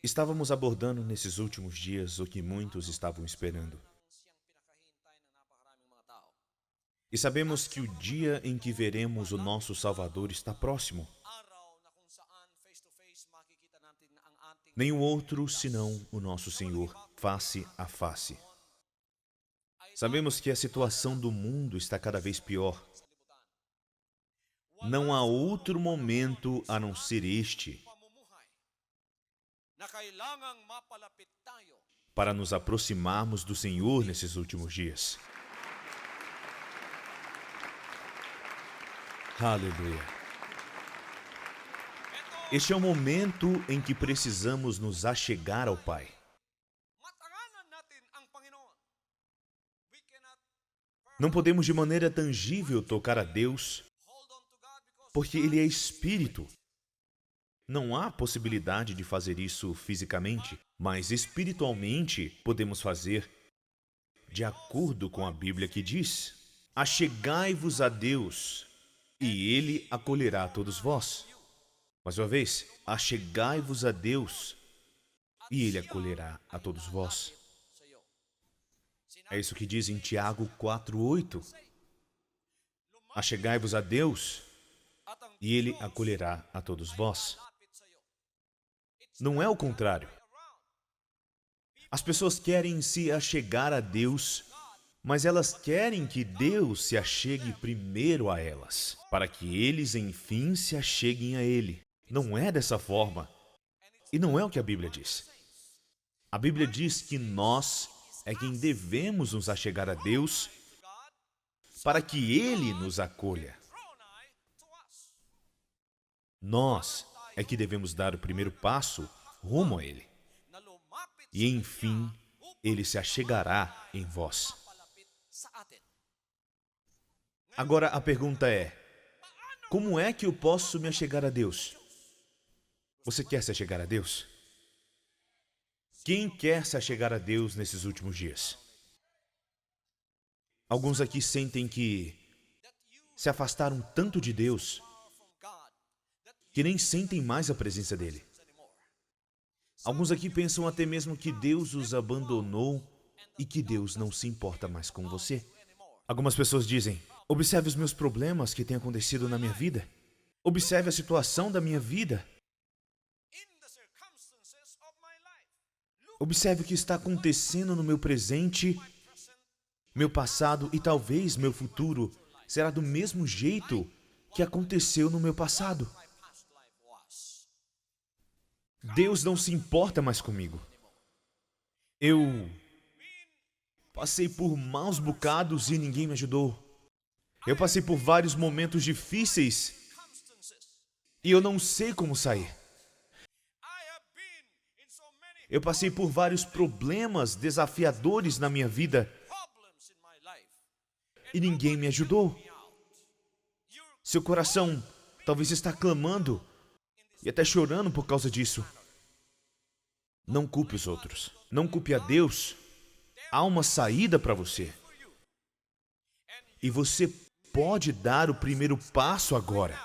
Estávamos abordando nesses últimos dias o que muitos estavam esperando. E sabemos que o dia em que veremos o nosso Salvador está próximo. Nenhum outro senão o nosso Senhor, face a face. Sabemos que a situação do mundo está cada vez pior. Não há outro momento a não ser este para nos aproximarmos do Senhor nesses últimos dias. Aleluia. Este é o momento em que precisamos nos achegar ao Pai. Não podemos de maneira tangível tocar a Deus, porque Ele é Espírito. Não há possibilidade de fazer isso fisicamente, mas espiritualmente podemos fazer de acordo com a Bíblia que diz: achegai-vos a Deus, e Ele acolherá todos vós. Mais uma vez, achegai-vos a Deus, e Ele acolherá a todos vós. É isso que diz em Tiago 4:8. Achegai-vos a Deus, e Ele acolherá a todos vós. Não é o contrário. As pessoas querem se achegar a Deus, mas elas querem que Deus se achegue primeiro a elas, para que eles, enfim, se acheguem a Ele. Não é dessa forma. E não é o que a Bíblia diz. A Bíblia diz que nós é quem devemos nos achegar a Deus para que Ele nos acolha. Nós é que devemos dar o primeiro passo rumo a Ele. E, enfim, Ele se achegará em vós. Agora, a pergunta é: como é que eu posso me achegar a Deus? Você quer se achegar a Deus? Quem quer se achegar a Deus nesses últimos dias? Alguns aqui sentem que se afastaram tanto de Deus que nem sentem mais a presença dEle. Alguns aqui pensam até mesmo que Deus os abandonou e que Deus não se importa mais com você. Algumas pessoas dizem: observe os meus problemas que têm acontecido na minha vida. Observe a situação da minha vida. Observe o que está acontecendo no meu presente, meu passado e talvez meu futuro será do mesmo jeito que aconteceu no meu passado. Deus não se importa mais comigo. Eu passei por maus bocados e ninguém me ajudou. Eu passei por vários momentos difíceis e eu não sei como sair. Eu passei por vários problemas desafiadores na minha vida e ninguém me ajudou. Seu coração talvez está clamando e até chorando por causa disso. Não culpe os outros. Não culpe a Deus. Há uma saída para você. E você pode dar o primeiro passo agora.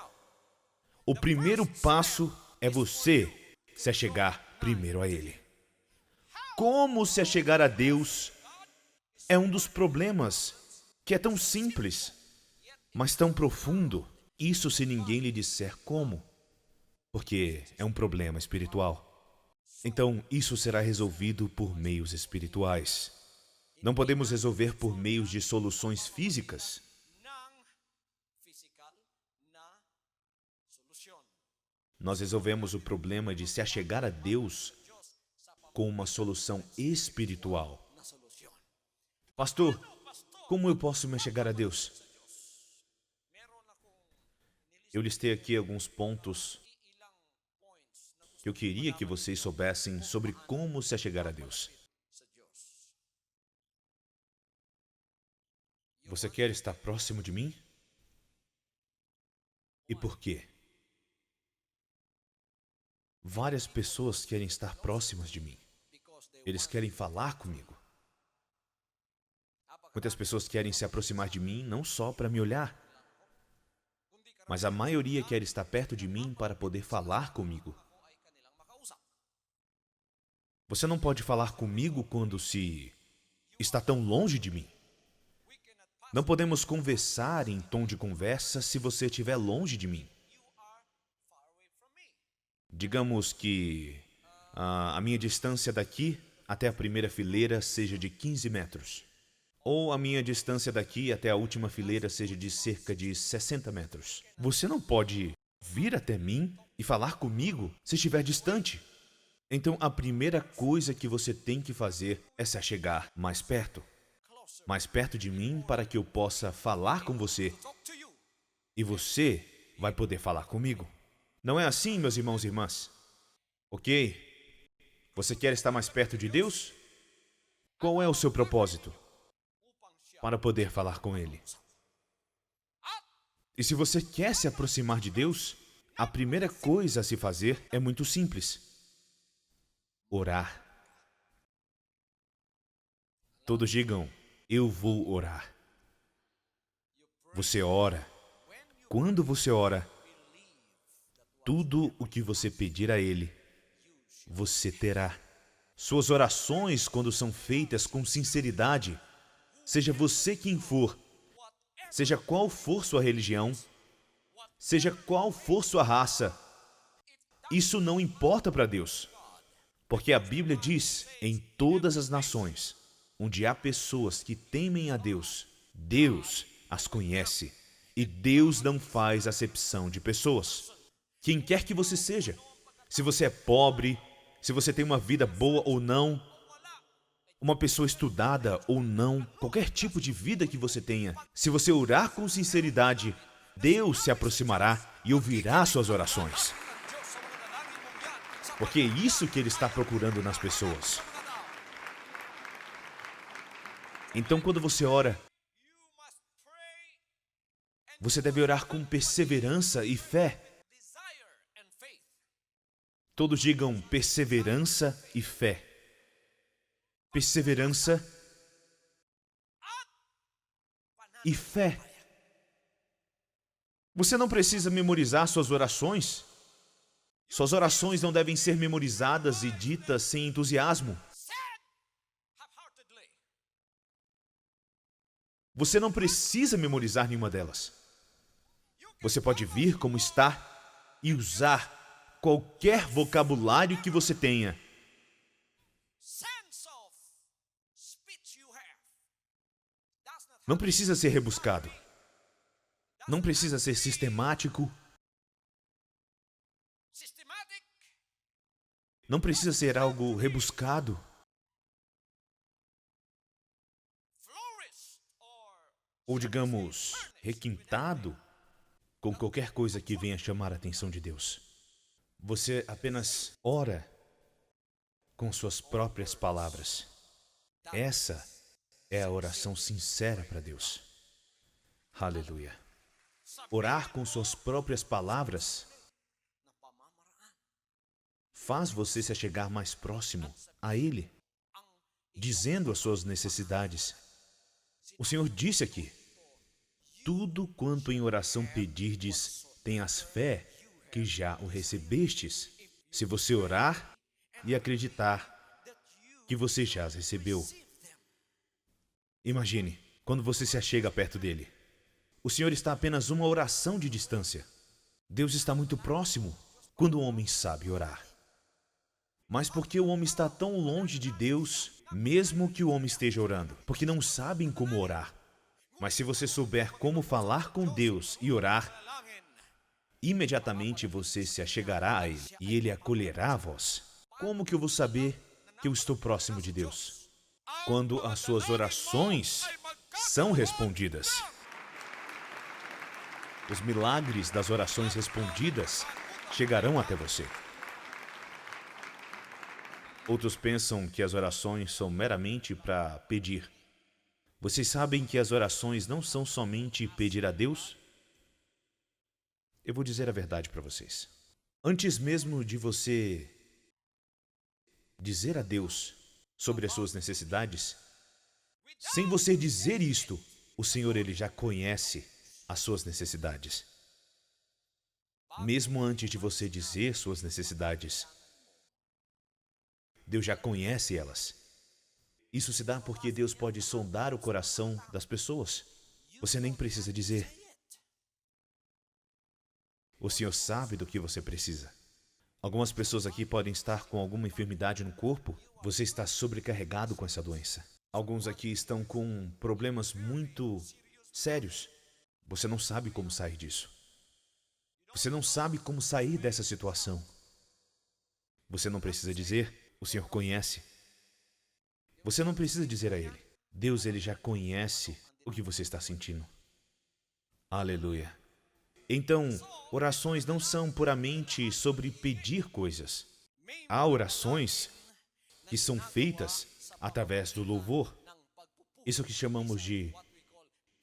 O primeiro passo é você se achegar primeiro a Ele. Como se achegar a Deus é um dos problemas que é tão simples, mas tão profundo. Isso se ninguém lhe disser como, porque é um problema espiritual. Então, isso será resolvido por meios espirituais. Não podemos resolver por meios de soluções físicas. Nós resolvemos o problema de se achegar a Deus com uma solução espiritual. Pastor, como eu posso me achegar a Deus? Eu listei aqui alguns pontos que eu queria que vocês soubessem sobre como se achegar a Deus. Você quer estar próximo de mim? E por quê? Várias pessoas querem estar próximas de mim. Eles querem falar comigo. Muitas pessoas querem se aproximar de mim não só para me olhar, mas a maioria quer estar perto de mim para poder falar comigo. Você não pode falar comigo quando se está tão longe de mim. Não podemos conversar em tom de conversa se você estiver longe de mim. Digamos que a minha distância daqui até a primeira fileira seja de 15 metros. Ou a minha distância daqui até a última fileira seja de cerca de 60 metros. Você não pode vir até mim e falar comigo se estiver distante. Então, a primeira coisa que você tem que fazer é se achegar mais perto de mim para que eu possa falar com você. E você vai poder falar comigo. Não é assim, meus irmãos e irmãs? Ok? Você quer estar mais perto de Deus? Qual é o seu propósito? Para poder falar com Ele. E se você quer se aproximar de Deus, a primeira coisa a se fazer é muito simples. Orar. Todos digam, eu vou orar. Você ora. Quando você ora, tudo o que você pedir a Ele, você terá. Suas orações, quando são feitas com sinceridade, seja você quem for, seja qual for sua religião, seja qual for sua raça, isso não importa para Deus. Porque a Bíblia diz, em todas as nações, onde há pessoas que temem a Deus, Deus as conhece e Deus não faz acepção de pessoas. Quem quer que você seja, se você é pobre, se você tem uma vida boa ou não, uma pessoa estudada ou não, qualquer tipo de vida que você tenha, se você orar com sinceridade, Deus se aproximará e ouvirá suas orações. Porque é isso que Ele está procurando nas pessoas. Então, quando você ora, você deve orar com perseverança e fé. Todos digam perseverança e fé. Perseverança e fé. Você não precisa memorizar suas orações. Suas orações não devem ser memorizadas e ditas sem entusiasmo. Você não precisa memorizar nenhuma delas. Você pode vir como está e usar qualquer vocabulário que você tenha. Não precisa ser rebuscado. Não precisa ser sistemático. Não precisa ser algo rebuscado. Ou, digamos, requintado com qualquer coisa que venha chamar a atenção de Deus. Você apenas ora com suas próprias palavras. Essa é a oração sincera para Deus. Aleluia. Orar com suas próprias palavras faz você se achegar mais próximo a Ele, dizendo as suas necessidades. O Senhor disse aqui, tudo quanto em oração pedirdes, tenhas fé que já o recebestes. Se você orar e acreditar que você já as recebeu. Imagine, quando você se achega perto dele. O Senhor está apenas uma oração de distância. Deus está muito próximo quando o homem sabe orar. Mas por que o homem está tão longe de Deus, mesmo que o homem esteja orando? Porque não sabem como orar. Mas se você souber como falar com Deus e orar, imediatamente você se achegará a Ele e Ele acolherá a vós. Como que eu vou saber que eu estou próximo de Deus? Quando as suas orações são respondidas. Os milagres das orações respondidas chegarão até você. Outros pensam que as orações são meramente para pedir. Vocês sabem que as orações não são somente pedir a Deus? Eu vou dizer a verdade para vocês. Antes mesmo de você dizer a Deus sobre as suas necessidades, sem você dizer isto, o Senhor Ele já conhece as suas necessidades. Mesmo antes de você dizer suas necessidades, Deus já conhece elas. Isso se dá porque Deus pode sondar o coração das pessoas. Você nem precisa dizer. O Senhor sabe do que você precisa. Algumas pessoas aqui podem estar com alguma enfermidade no corpo. Você está sobrecarregado com essa doença. Alguns aqui estão com problemas muito sérios. Você não sabe como sair disso. Você não sabe como sair dessa situação. Você não precisa dizer, o Senhor conhece. Você não precisa dizer a Ele. Deus, Ele já conhece o que você está sentindo. Aleluia. Então, orações não são puramente sobre pedir coisas. Há orações que são feitas através do louvor. Isso que chamamos de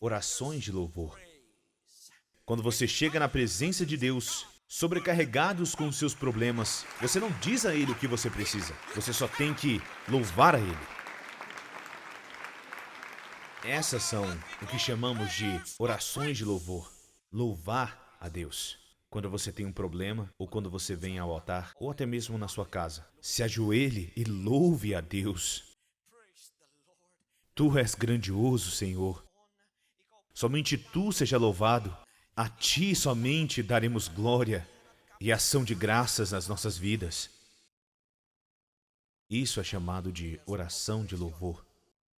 orações de louvor. Quando você chega na presença de Deus, sobrecarregados com os seus problemas, você não diz a Ele o que você precisa. Você só tem que louvar a Ele. Essas são o que chamamos de orações de louvor. Louvar a Deus. Quando você tem um problema, ou quando você vem ao altar, ou até mesmo na sua casa, se ajoelhe e louve a Deus. Tu és grandioso, Senhor. Somente Tu seja louvado. A Ti somente daremos glória e ação de graças nas nossas vidas. Isso é chamado de oração de louvor.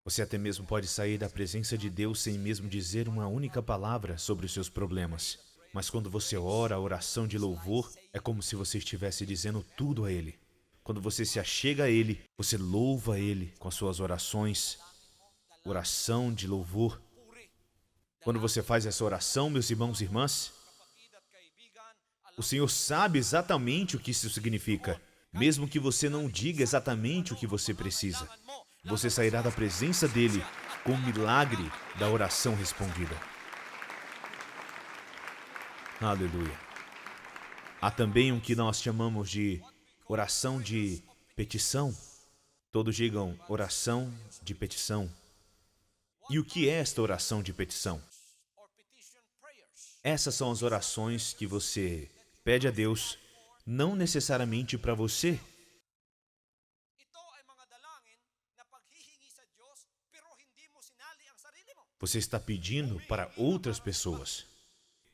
Você até mesmo pode sair da presença de Deus sem mesmo dizer uma única palavra sobre os seus problemas. Mas quando você ora a oração de louvor, é como se você estivesse dizendo tudo a Ele. Quando você se achega a Ele, você louva Ele com as suas orações. Oração de louvor. Quando você faz essa oração, meus irmãos e irmãs, o Senhor sabe exatamente o que isso significa. Mesmo que você não diga exatamente o que você precisa, você sairá da presença dEle com o milagre da oração respondida. Aleluia. Há também o que nós chamamos de oração de petição. Todos digam oração de petição. E o que é esta oração de petição? Essas são as orações que você pede a Deus, não necessariamente para você. Você está pedindo para outras pessoas.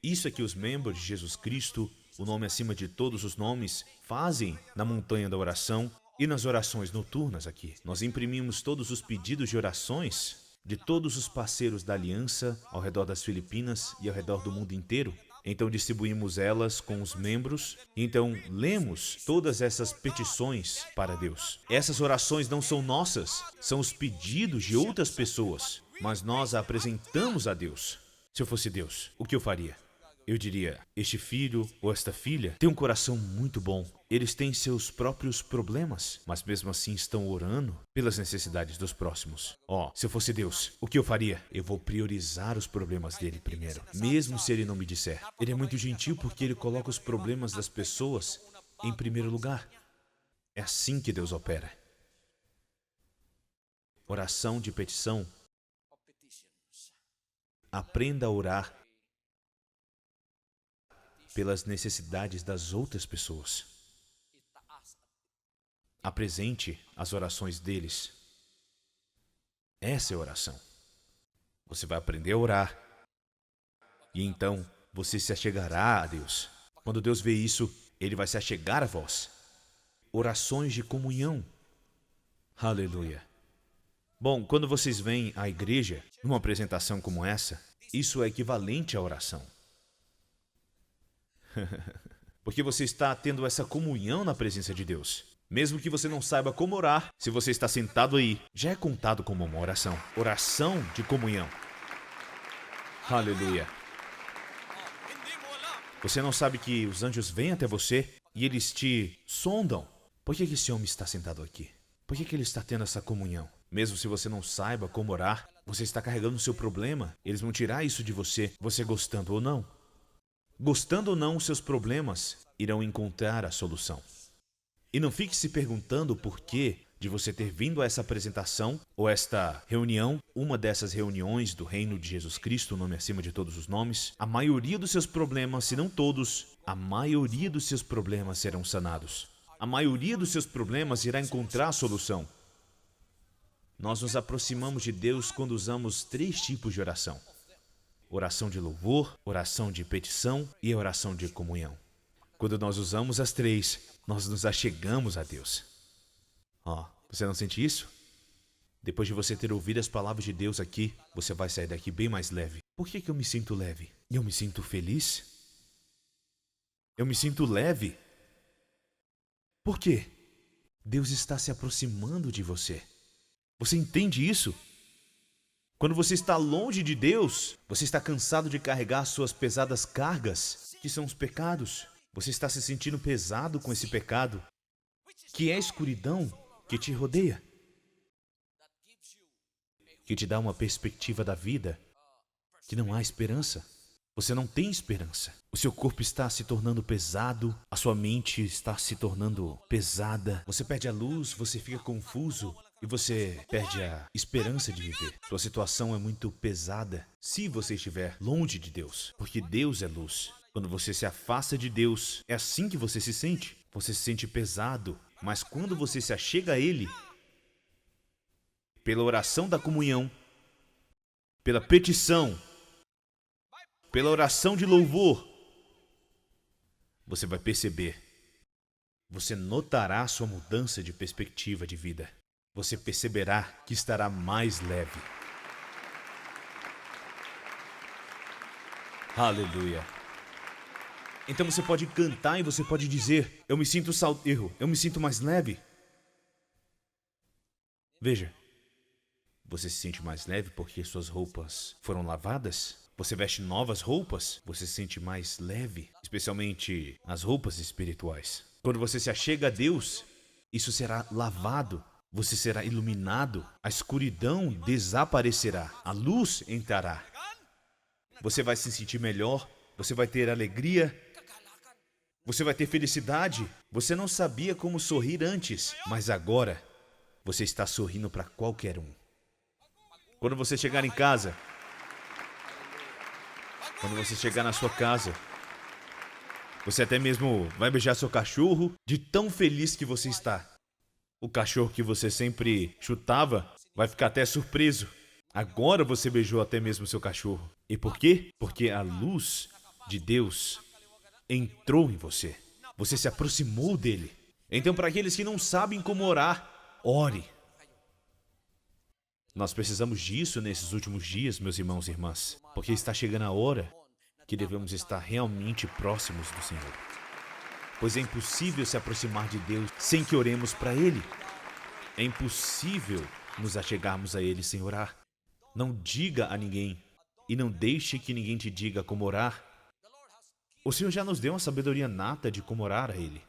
Isso é que os membros de Jesus Cristo, o nome acima de todos os nomes, fazem na montanha da oração e nas orações noturnas aqui. Nós imprimimos todos os pedidos de orações de todos os parceiros da aliança ao redor das Filipinas e ao redor do mundo inteiro. Então distribuímos elas com os membros. Então lemos todas essas petições para Deus. Essas orações não são nossas, são os pedidos de outras pessoas, mas nós a apresentamos a Deus. Se eu fosse Deus, o que eu faria? Eu diria, este filho ou esta filha tem um coração muito bom. Eles têm seus próprios problemas, mas mesmo assim estão orando pelas necessidades dos próximos. Se eu fosse Deus, o que eu faria? Eu vou priorizar os problemas dele primeiro, mesmo se ele não me disser. Ele é muito gentil porque ele coloca os problemas das pessoas em primeiro lugar. É assim que Deus opera. Oração de petição. Aprenda a orar pelas necessidades das outras pessoas. Apresente as orações deles. Essa é a oração. Você vai aprender a orar. E então você se achegará a Deus. Quando Deus vê isso, Ele vai se achegar a vós. Orações de comunhão. Aleluia. Bom, quando vocês vêm à igreja, numa apresentação como essa, isso é equivalente à oração. Porque você está tendo essa comunhão na presença de Deus. Mesmo que você não saiba como orar, se você está sentado aí, já é contado como uma oração. Oração de comunhão. Aleluia. Você não sabe que os anjos vêm até você e eles te sondam. Por que esse homem está sentado aqui? Por que ele está tendo essa comunhão? Mesmo se você não saiba como orar, você está carregando o seu problema. Eles vão tirar isso de você, você gostando ou não. Gostando ou não, os seus problemas irão encontrar a solução. E não fique se perguntando o porquê de você ter vindo a essa apresentação ou esta reunião, uma dessas reuniões do reino de Jesus Cristo, o nome acima de todos os nomes. A maioria dos seus problemas, se não todos, a maioria dos seus problemas serão sanados. A maioria dos seus problemas irá encontrar a solução. Nós nos aproximamos de Deus quando usamos 3 tipos de oração: oração de louvor, oração de petição e a oração de comunhão. Quando nós usamos as 3, nós nos achegamos a Deus. Você não sente isso? Depois de você ter ouvido as palavras de Deus aqui, você vai sair daqui bem mais leve. Por que eu me sinto leve? Eu me sinto feliz? Eu me sinto leve? Por quê? Deus está se aproximando de você. Você entende isso? Quando você está longe de Deus, você está cansado de carregar suas pesadas cargas, que são os pecados. Você está se sentindo pesado com esse pecado, que é a escuridão que te rodeia, que te dá uma perspectiva da vida, que não há esperança. Você não tem esperança. O seu corpo está se tornando pesado, a sua mente está se tornando pesada. Você perde a luz, você fica confuso e você perde a esperança de viver. Sua situação é muito pesada se você estiver longe de Deus, porque Deus é luz. Quando você se afasta de Deus, é assim que você se sente. Você se sente pesado, mas quando você se achega a Ele, pela oração da comunhão, pela petição, pela oração de louvor, você vai perceber, você notará a sua mudança de perspectiva de vida. Você perceberá que estará mais leve. Aleluia. Então você pode cantar e você pode dizer: eu me sinto mais leve. Veja, você se sente mais leve porque suas roupas foram lavadas? Você veste novas roupas? Você se sente mais leve, especialmente as roupas espirituais. Quando você se achega a Deus, isso será lavado, você será iluminado, a escuridão desaparecerá, a luz entrará. Você vai se sentir melhor, você vai ter alegria, você vai ter felicidade. Você não sabia como sorrir antes, mas agora você está sorrindo para qualquer um. Quando você chegar em casa, quando você chegar na sua casa, você até mesmo vai beijar seu cachorro de tão feliz que você está. O cachorro que você sempre chutava vai ficar até surpreso. Agora você beijou até mesmo seu cachorro. E por quê? Porque a luz de Deus entrou em você. Você se aproximou dele. Então, para aqueles que não sabem como orar, ore. Nós precisamos disso nesses últimos dias, meus irmãos e irmãs, porque está chegando a hora que devemos estar realmente próximos do Senhor. Pois é impossível se aproximar de Deus sem que oremos para Ele. É impossível nos achegarmos a Ele sem orar. Não diga a ninguém e não deixe que ninguém te diga como orar. O Senhor já nos deu uma sabedoria nata de como orar a Ele.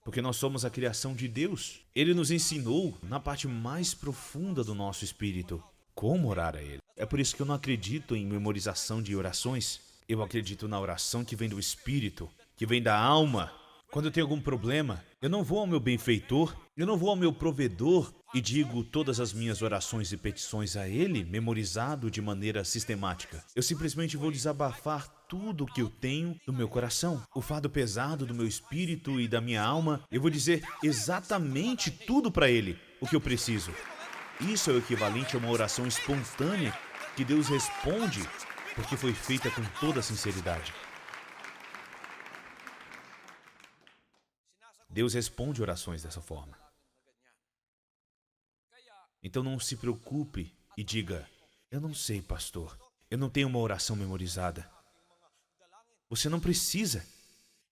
Porque nós somos a criação de Deus. Ele nos ensinou, na parte mais profunda do nosso espírito, como orar a Ele. É por isso que eu não acredito em memorização de orações. Eu acredito na oração que vem do Espírito, que vem da alma. Quando eu tenho algum problema, eu não vou ao meu benfeitor, eu não vou ao meu provedor e digo todas as minhas orações e petições a Ele, memorizado de maneira sistemática. Eu simplesmente vou desabafar tudo o que eu tenho no meu coração, o fardo pesado do meu espírito e da minha alma. Eu vou dizer exatamente tudo para Ele, o que eu preciso. Isso é o equivalente a uma oração espontânea que Deus responde porque foi feita com toda a sinceridade. Deus responde orações dessa forma. Então não se preocupe e diga: eu não sei, pastor, eu não tenho uma oração memorizada. Você não precisa.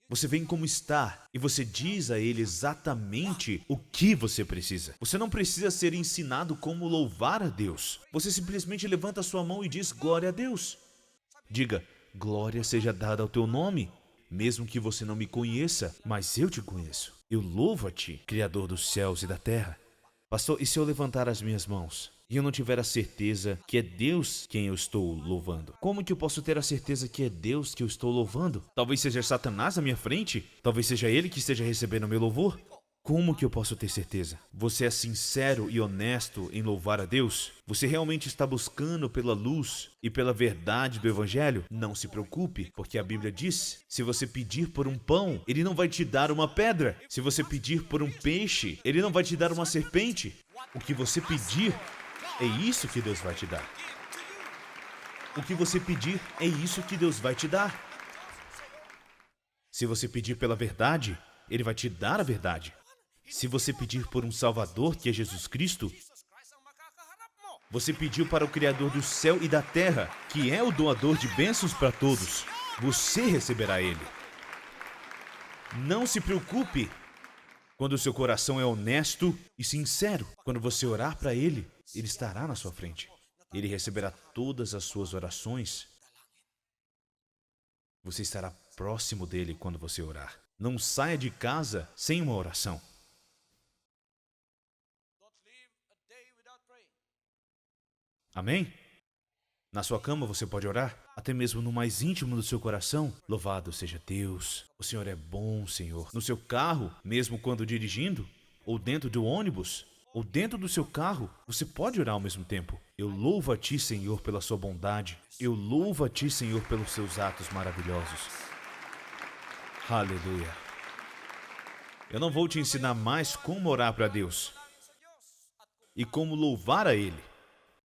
Você vem como está e você diz a Ele exatamente o que você precisa. Você não precisa ser ensinado como louvar a Deus. Você simplesmente levanta a sua mão e diz glória a Deus. Diga: glória seja dada ao teu nome. Mesmo que você não me conheça, mas eu te conheço. Eu louvo a ti, Criador dos céus e da terra. Pastor, e se eu levantar as minhas mãos e eu não tiver a certeza que é Deus quem eu estou louvando? Como que eu posso ter a certeza que é Deus que eu estou louvando? Talvez seja Satanás à minha frente? Talvez seja ele que esteja recebendo o meu louvor? Como que eu posso ter certeza? Você é sincero e honesto em louvar a Deus? Você realmente está buscando pela luz e pela verdade do Evangelho? Não se preocupe, porque a Bíblia diz: se você pedir por um pão, Ele não vai te dar uma pedra. Se você pedir por um peixe, Ele não vai te dar uma serpente. O que você pedir, é isso que Deus vai te dar. O que você pedir, é isso que Deus vai te dar. Se você pedir pela verdade, Ele vai te dar a verdade. Se você pedir por um Salvador, que é Jesus Cristo, você pediu para o Criador do céu e da terra, que é o doador de bênçãos para todos. Você receberá Ele. Não se preocupe quando o seu coração é honesto e sincero. Quando você orar para Ele, Ele estará na sua frente. Ele receberá todas as suas orações. Você estará próximo dele quando você orar. Não saia de casa sem uma oração. Amém? Na sua cama você pode orar, até mesmo no mais íntimo do seu coração. Louvado seja Deus. O Senhor é bom, Senhor. No seu carro, mesmo quando dirigindo, ou dentro do ônibus, ou dentro do seu carro, você pode orar ao mesmo tempo. Eu louvo a Ti, Senhor, pela Sua bondade. Eu louvo a Ti, Senhor, pelos Seus atos maravilhosos. Aleluia. Eu não vou te ensinar mais como orar para Deus e como louvar a Ele.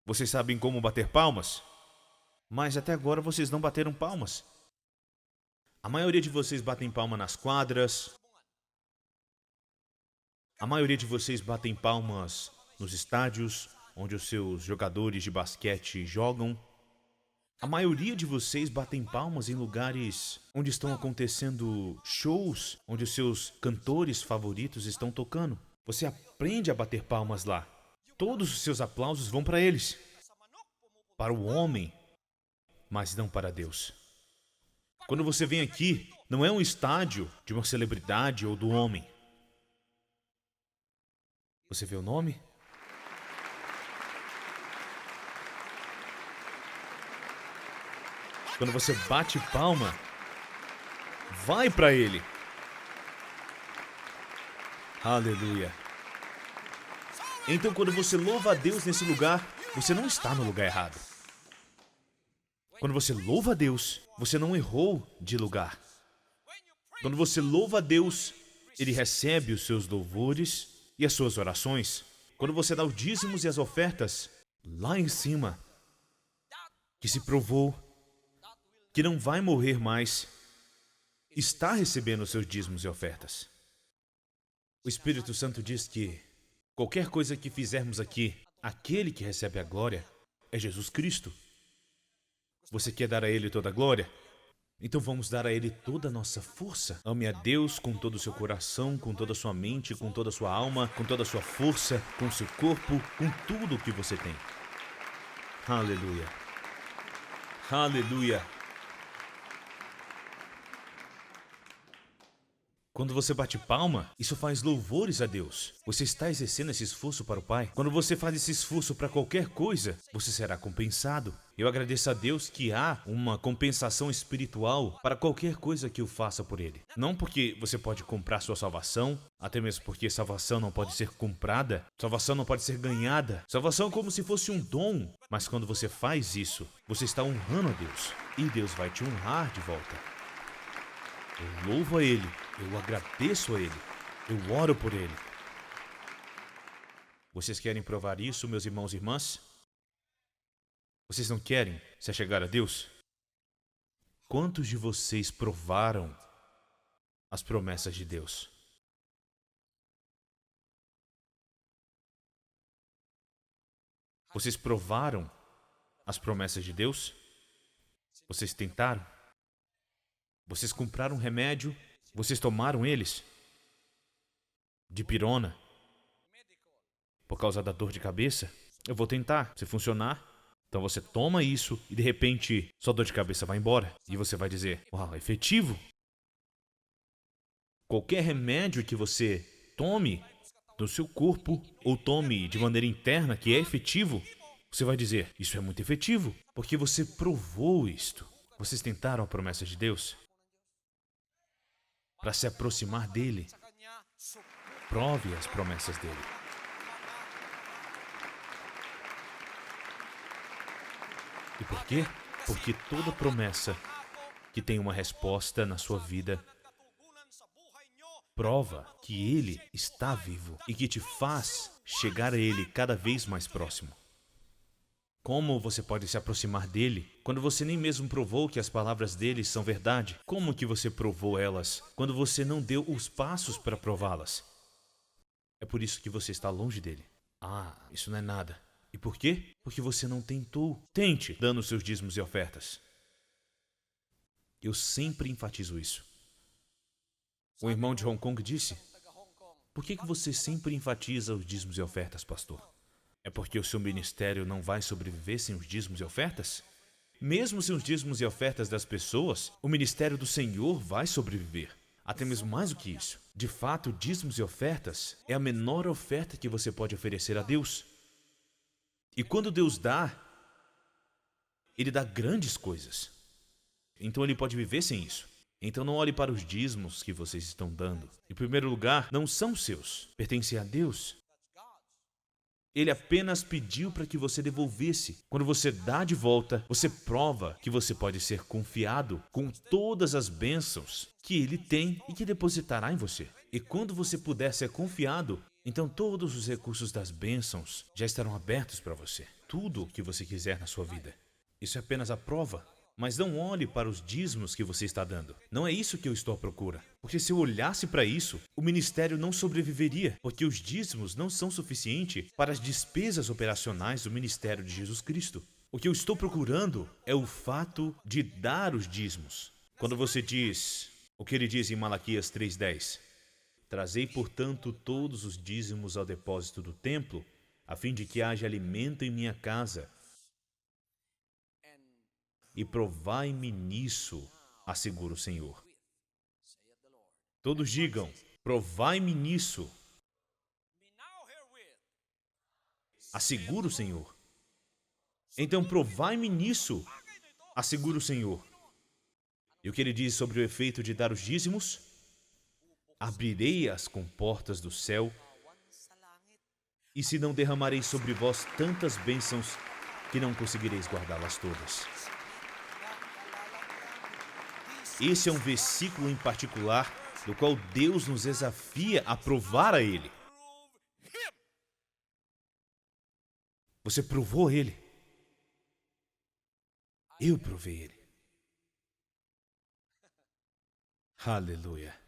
Vocês sabem como bater palmas? Mas até agora vocês não bateram palmas. A maioria de vocês batem palma nas quadras. A maioria de vocês batem palmas nos estádios, onde os seus jogadores de basquete jogam. A maioria de vocês batem palmas em lugares onde estão acontecendo shows, onde os seus cantores favoritos estão tocando. Você aprende a bater palmas lá. Todos os seus aplausos vão para eles. Para o homem, mas não para Deus. Quando você vem aqui, não é um estádio de uma celebridade ou do homem. Você vê o nome? Quando você bate palma, vai para ele. Aleluia. Então, quando você louva a Deus nesse lugar, você não está no lugar errado. Quando você louva a Deus, você não errou de lugar. Quando você louva a Deus, Ele recebe os seus louvores e as suas orações. Quando você dá os dízimos e as ofertas, lá em cima, que se provou que não vai morrer mais, está recebendo os seus dízimos e ofertas. O Espírito Santo diz que qualquer coisa que fizermos aqui, aquele que recebe a glória é Jesus Cristo. Você quer dar a Ele toda a glória? Então vamos dar a Ele toda a nossa força. Ame a Deus com todo o seu coração, com toda a sua mente, com toda a sua alma, com toda a sua força, com o seu corpo, com tudo o que você tem. Aleluia. Aleluia. Quando você bate palma, isso faz louvores a Deus. Você está exercendo esse esforço para o Pai. Quando você faz esse esforço para qualquer coisa, você será compensado. Eu agradeço a Deus que há uma compensação espiritual para qualquer coisa que eu faça por Ele. Não porque você pode comprar sua salvação, até mesmo porque salvação não pode ser comprada, salvação não pode ser ganhada. Salvação é como se fosse um dom, mas quando você faz isso, você está honrando a Deus. E Deus vai te honrar de volta. Eu louvo a Ele, eu agradeço a Ele, eu oro por Ele. Vocês querem provar isso, meus irmãos e irmãs? Vocês não querem se achegar a Deus? Quantos de vocês provaram as promessas de Deus? Vocês provaram as promessas de Deus? Vocês tentaram? Vocês compraram remédio? Vocês tomaram eles? Dipirona? Por causa da dor de cabeça? Eu vou tentar. Se funcionar, então você toma isso e de repente sua dor de cabeça vai embora. E você vai dizer, uau, efetivo. Qualquer remédio que você tome no seu corpo ou tome de maneira interna que é efetivo, você vai dizer, isso é muito efetivo, porque você provou isto. Vocês tentaram a promessa de Deus? Para se aproximar dele, Prove as promessas dele. E por quê? Porque toda promessa que tem uma resposta na sua vida prova que ele está vivo e que te faz chegar a ele cada vez mais próximo. Como você pode se aproximar dele quando você nem mesmo provou que as palavras dele são verdade? Como que você provou elas quando você não deu os passos para prová-las? É por isso que você está longe dele. Ah, isso não é nada. E por quê? Porque você não tentou. Tente, dando seus dízimos e ofertas. Eu sempre enfatizo isso. O irmão de Hong Kong disse: por que você sempre enfatiza os dízimos e ofertas, pastor? É porque o seu ministério não vai sobreviver sem os dízimos e ofertas? Mesmo sem os dízimos e ofertas das pessoas, o ministério do Senhor vai sobreviver. Até mesmo mais do que isso. De fato, dízimos e ofertas é a menor oferta que você pode oferecer a Deus. E quando Deus dá, Ele dá grandes coisas. Então Ele pode viver sem isso. Então não olhe para os dízimos que vocês estão dando. Em primeiro lugar, não são seus, pertencem a Deus. Ele apenas pediu para que você devolvesse. Quando você dá de volta, você prova que você pode ser confiado com todas as bênçãos que Ele tem e que depositará em você. E quando você puder ser confiado, então todos os recursos das bênçãos já estarão abertos para você. Tudo o que você quiser na sua vida. Isso é apenas a prova. Mas não olhe para os dízimos que você está dando. Não é isso que eu estou à procura. Porque se eu olhasse para isso, o ministério não sobreviveria. Porque os dízimos não são suficientes para as despesas operacionais do ministério de Jesus Cristo. O que eu estou procurando é o fato de dar os dízimos. Quando você diz o que ele diz em Malaquias 3:10: trazei, portanto, todos os dízimos ao depósito do templo, a fim de que haja alimento em minha casa. E provai-me nisso, assegura o Senhor. Todos digam: provai-me nisso, assegura o Senhor. Então provai-me nisso, assegura o Senhor. E o que ele diz sobre o efeito de dar os dízimos? Abrirei as comportas do céu, e se não derramarei sobre vós tantas bênçãos que não conseguireis guardá-las todas. Esse é um versículo em particular do qual Deus nos desafia a provar a Ele. Você provou Ele. Eu provei Ele. Aleluia.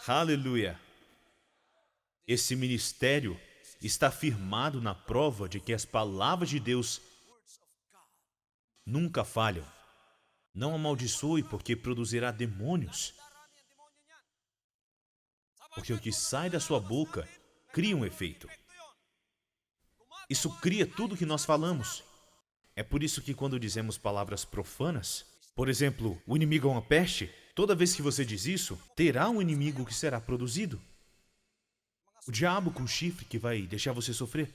Aleluia. Esse ministério está firmado na prova de que as palavras de Deus nunca falham. Não amaldiçoe, porque produzirá demônios. Porque o que sai da sua boca cria um efeito. Isso cria tudo o que nós falamos. É por isso que quando dizemos palavras profanas, por exemplo, o inimigo é uma peste, toda vez que você diz isso, terá um inimigo que será produzido. O diabo com chifre que vai deixar você sofrer.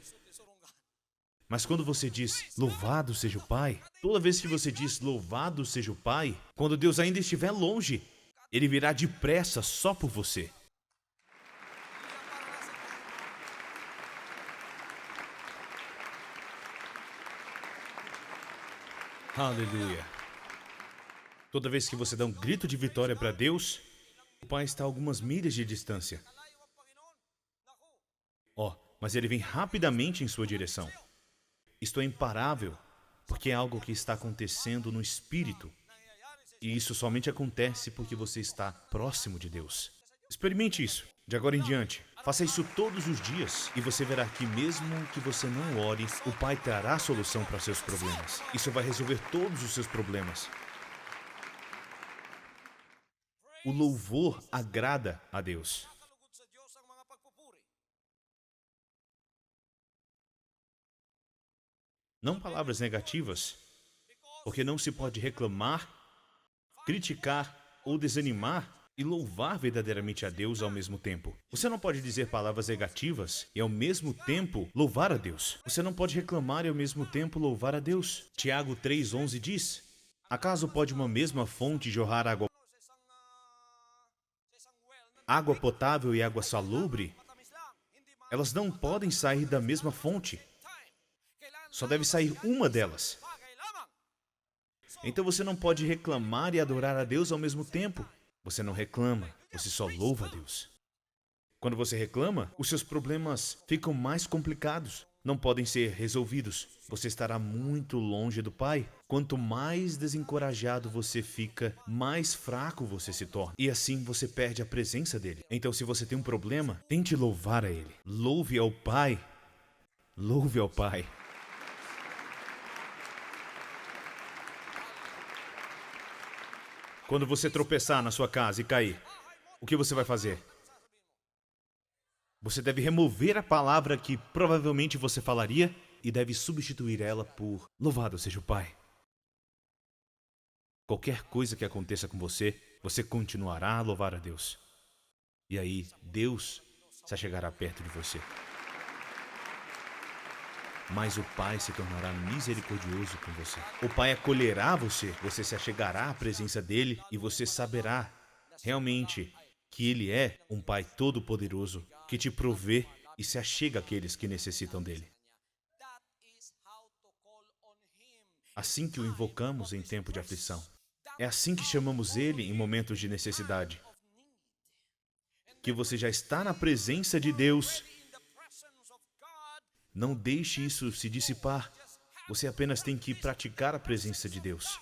Mas quando você diz, louvado seja o Pai, toda vez que você diz, louvado seja o Pai, quando Deus ainda estiver longe, Ele virá depressa só por você. Aleluia. Toda vez que você dá um grito de vitória para Deus, o Pai está a algumas milhas de distância. Mas Ele vem rapidamente em sua direção. Isto é imparável, porque é algo que está acontecendo no Espírito. E isso somente acontece porque você está próximo de Deus. Experimente isso, de agora em diante. Faça isso todos os dias e você verá que mesmo que você não ore, o Pai trará a solução para seus problemas. Isso vai resolver todos os seus problemas. O louvor agrada a Deus. Não palavras negativas, porque não se pode reclamar, criticar ou desanimar e louvar verdadeiramente a Deus ao mesmo tempo. Você não pode dizer palavras negativas e ao mesmo tempo louvar a Deus. Você não pode reclamar e ao mesmo tempo louvar a Deus. Tiago 3:11 diz: acaso pode uma mesma fonte jorrar água água potável e água salubre, elas não podem sair da mesma fonte. Só deve sair uma delas. Então você não pode reclamar e adorar a Deus ao mesmo tempo. Você não reclama, você só louva a Deus. Quando você reclama, os seus problemas ficam mais complicados. Não podem ser resolvidos. Você estará muito longe do Pai. Quanto mais desencorajado você fica, mais fraco você se torna. E assim você perde a presença dele. Então, se você tem um problema, tente louvar a ele. Louve ao Pai. Louve ao Pai. Quando você tropeçar na sua casa e cair, o que você vai fazer? Você deve remover a palavra que provavelmente você falaria e deve substituir ela por louvado seja o Pai. Qualquer coisa que aconteça com você, você continuará a louvar a Deus. E aí, Deus se achegará perto de você. Mas o Pai se tornará misericordioso com você. O Pai acolherá você, você se achegará à presença dele e você saberá realmente que ele é um Pai todo-poderoso que te provê e se achega àqueles que necessitam dele. Assim que o invocamos em tempo de aflição. É assim que chamamos ele em momentos de necessidade. Que você já está na presença de Deus. Não deixe isso se dissipar. Você apenas tem que praticar a presença de Deus.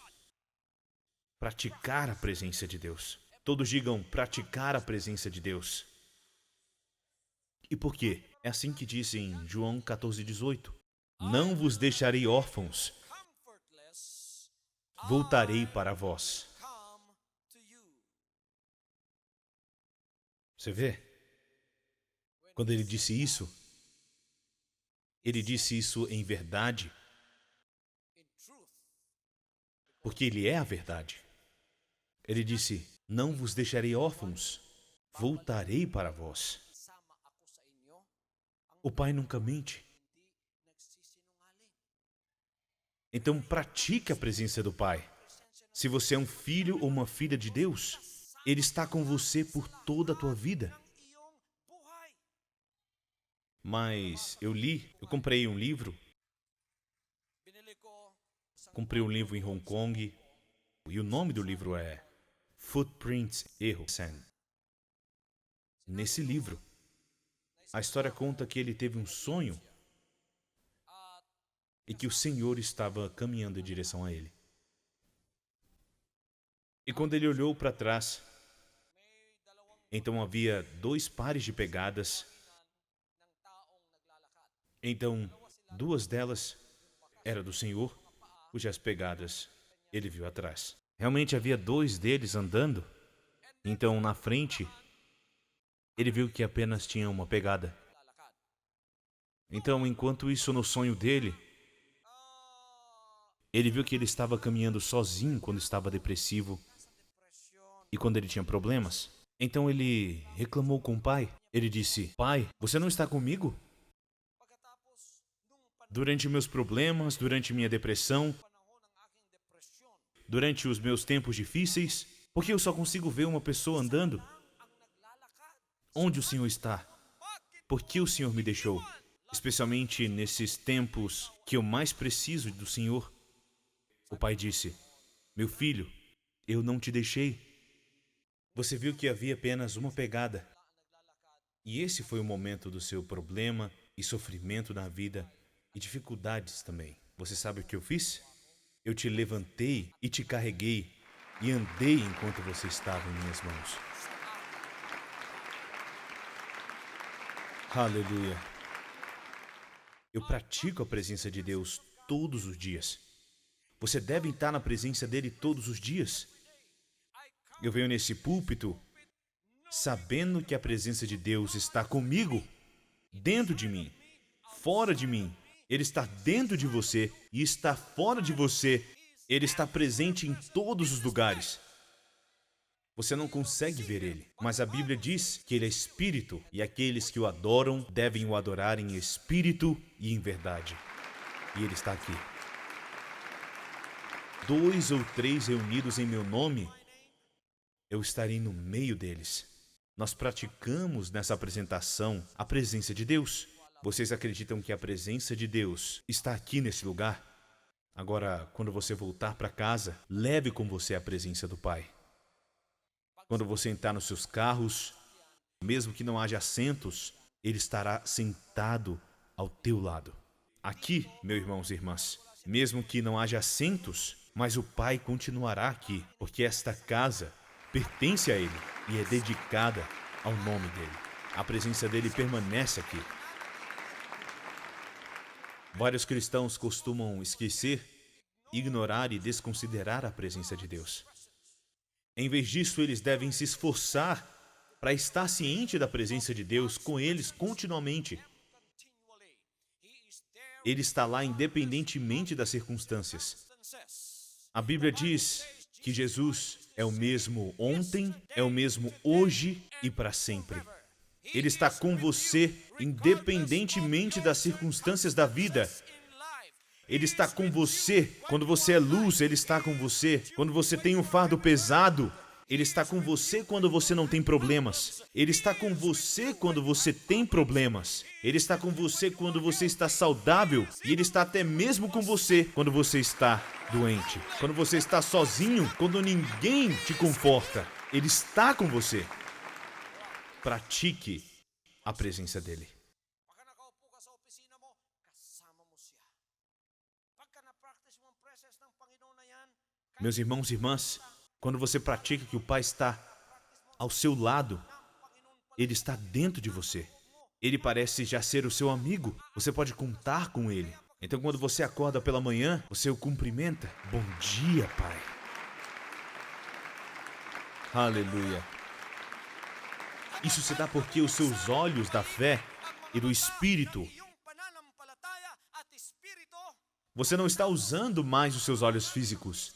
Praticar a presença de Deus. Todos digam praticar a presença de Deus. E por quê? É assim que diz em João 14:18. Não vos deixarei órfãos. Voltarei para vós. Você vê? Quando ele disse isso em verdade, porque ele é a verdade. Ele disse, não vos deixarei órfãos, voltarei para vós. O Pai nunca mente. Então pratique a presença do Pai. Se você é um filho ou uma filha de Deus, Ele está com você por toda a tua vida. Mas eu comprei um livro. Comprei um livro em Hong Kong. E o nome do livro é Footprints Erro Sand. Nesse livro, a história conta que ele teve um sonho e que o Senhor estava caminhando em direção a ele. E quando ele olhou para trás, então havia 2 pares de pegadas. Então, 2 delas eram do Senhor, cujas pegadas ele viu atrás. Realmente havia 2 deles andando. Então, na frente, ele viu que apenas tinha uma pegada. Então, enquanto isso no sonho dele, ele viu que ele estava caminhando sozinho quando estava depressivo e quando ele tinha problemas. Então ele reclamou com o pai. Ele disse, Pai, você não está comigo? Durante meus problemas, durante minha depressão, durante os meus tempos difíceis, porque eu só consigo ver uma pessoa andando? Onde o Senhor está? Por que o Senhor me deixou? Especialmente nesses tempos que eu mais preciso do Senhor. O pai disse, meu filho, eu não te deixei. Você viu que havia apenas uma pegada. E esse foi o momento do seu problema e sofrimento na vida e dificuldades também. Você sabe o que eu fiz? Eu te levantei e te carreguei e andei enquanto você estava em minhas mãos. Aleluia. Eu pratico a presença de Deus todos os dias. Você deve estar na presença dele todos os dias. Eu venho nesse púlpito sabendo que a presença de Deus está comigo, dentro de mim, fora de mim. Ele está dentro de você e está fora de você. Ele está presente em todos os lugares. Você não consegue ver ele, mas a Bíblia diz que ele é espírito e aqueles que o adoram devem o adorar em espírito e em verdade. E ele está aqui. 2 ou 3 reunidos em meu nome, eu estarei no meio deles. Nós praticamos nessa apresentação a presença de Deus. Vocês acreditam que a presença de Deus está aqui nesse lugar? Agora, quando você voltar para casa, leve com você a presença do Pai. Quando você entrar nos seus carros, mesmo que não haja assentos, Ele estará sentado ao teu lado. Aqui, meus irmãos e irmãs, mesmo que não haja assentos, mas o Pai continuará aqui, porque esta casa pertence a Ele e é dedicada ao nome dEle. A presença dEle permanece aqui. Vários cristãos costumam esquecer, ignorar e desconsiderar a presença de Deus. Em vez disso, eles devem se esforçar para estar ciente da presença de Deus com eles continuamente. Ele está lá independentemente das circunstâncias. A Bíblia diz que Jesus é o mesmo ontem, é o mesmo hoje e para sempre. Ele está com você independentemente das circunstâncias da vida. Ele está com você. Quando você é luz, Ele está com você. Quando você tem um fardo pesado, Ele está com você quando você não tem problemas. Ele está com você quando você tem problemas. Ele está com você quando você está saudável. E Ele está até mesmo com você quando você está doente. Quando você está sozinho, quando ninguém te conforta. Ele está com você. Pratique a presença dEle. Meus irmãos e irmãs, quando você pratica que o Pai está ao seu lado, Ele está dentro de você. Ele parece já ser o seu amigo. Você pode contar com Ele. Então, quando você acorda pela manhã, você o cumprimenta. Bom dia, Pai. Aleluia. Isso se dá porque os seus olhos da fé e do Espírito, você não está usando mais os seus olhos físicos.